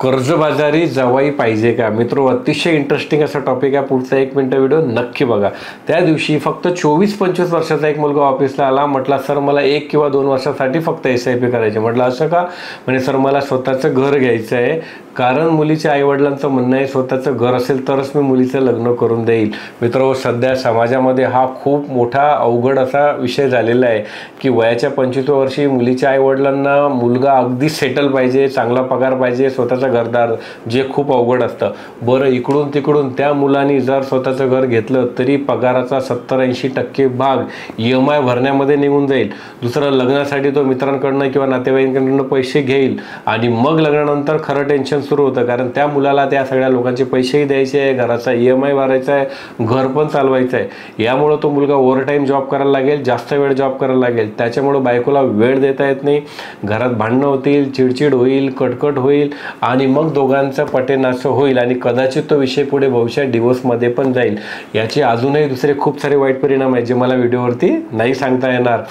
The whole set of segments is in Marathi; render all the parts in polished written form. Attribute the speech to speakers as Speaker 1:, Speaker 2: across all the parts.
Speaker 1: कर्जबाजारी जावाई पाहिजे का? मित्रो, अतिशय इंटरेस्टिंग असा टॉपिक आहे. पुढचा 1 मिनिट व्हिडिओ नक्की बघा. त्या दिवशी फक्त 24-25 वर्षाचा एक मुलगा ऑफिसला आला. म्हटला, सर मला 1 किंवा 2 वर्षासाठी फक्त SIP करायची. म्हटलं असं का? म्हणजे सर मला स्वतःचं घर घ्यायचं आहे, कारण मुलीच्या आईवडिलांचं म्हणणं आहे स्वतःचं घर असेल तरच मी मुलीचं लग्न करून देईल. मित्रो, सध्या समाजामध्ये हा खूप मोठा अवघड असा विषय झालेला आहे की वयाच्या 25व्या वर्षी मुलीच्या आईवडिलांना मुलगा अगदी सेटल पाहिजे, चांगला पगार पाहिजे, स्वतःचं घरदार, जे खूप अवघड असतं. बरं, इकडून तिकडून त्या मुलांनी जर स्वतःचं घर घेतलं तरी पगाराचा 70-80% भाग EMI भरण्यामध्ये निघून जाईल. दुसरं, लग्नासाठी तो मित्रांकडनं किंवा नातेवाईकांकडनं पैसे घेईल आणि मग लग्नानंतर खरं टेन्शन सुरू होतं, कारण त्या मुलाला त्या सगळ्या लोकांचे पैसेही द्यायचे आहे, घराचा EMI भरायचा आहे, घर पण चालवायचं आहे. यामुळं तो मुलगा ओव्हरटाईम जॉब करायला लागेल, जास्त वेळ जॉब करायला लागेल. त्याच्यामुळं बायकोला वेळ देता येत नाही, घरात भांडणं होतील, चिडचिड होईल, कटकट होईल आणि मग दोघांचं पटेनासं होईल आणि कदाचित तो विषय पुढे भविष्यात डिवोर्समध्ये पण जाईल. याचे अजूनही दुसरे खूप सारे वाईट परिणाम आहेत जे मला व्हिडिओवरती नाही सांगता येणार.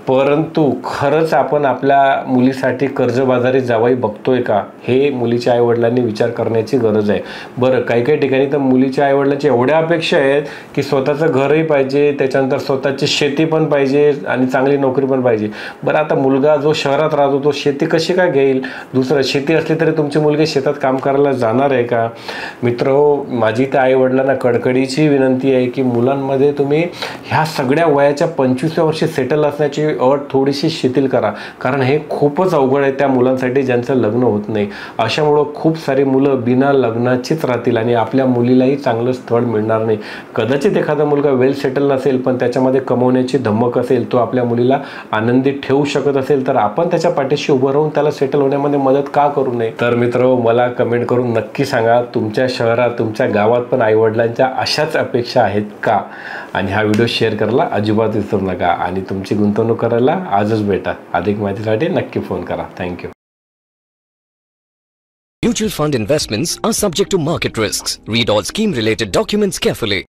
Speaker 1: परंतु खरंच आपण आपल्या मुलीसाठी कर्जबाजारी जावई बघतोय का, हे मुलीच्या आईवडिलांनी विचार करण्याची गरज आहे. बरं, काही काही ठिकाणी तर मुलीच्या आईवडिलांची एवढ्या अपेक्षा आहेत की स्वतःचं घरही पाहिजे, त्याच्यानंतर स्वतःची शेती पण पाहिजे आणि चांगली नोकरी पण पाहिजे. बरं, आता मुलगा जो शहरात राहतो तो शेती कशी काय घेईल? दुसरं, शेती असली तरी तुमची मुलगी शेतात काम करायला जाणार आहे का? मित्र, माझी त्या आईवडिलांना कडकडीची विनंती आहे की मुलांमध्ये तुम्ही ह्या सगळ्या वयाच्या 25व्या वर्षी सेटल असण्याची अट थोडीशी शिथिल करा, कारण हे खूपच अवघड आहे त्या मुलांसाठी ज्यांचं लग्न होत नाही. अशामुळं खूप सारी मुलं बिना लग्नाचीच राहतील आणि आपल्या मुलीलाही चांगलं स्थळ मिळणार नाही. कदाचित एखादा मुलगा वेल सेटल नसेल पण त्याच्यामध्ये कमवण्याची धमक असेल, तो आपल्या मुलीला आनंदी ठेवू शकत असेल, तर आपण त्याच्या पाठीशी उभं राहून त्याला सेटल होण्यामध्ये मदत का करू नये? तर मित्र, मला कमेंट करून नक्की सांगा, तुमच्या शहरात, तुमच्या गावात पण आईवडिलांच्या अशाच अपेक्षा आहेत का? आणि हा व्हिडिओ शेअर करायला अजिबात विसरू नका आणि तुमची गुंतवणूक करायला आजच भेटा. अधिक माहितीसाठी नक्की फोन करा. Thank you.
Speaker 2: Mutual fund investments are subject to market risks. Read all scheme related documents carefully.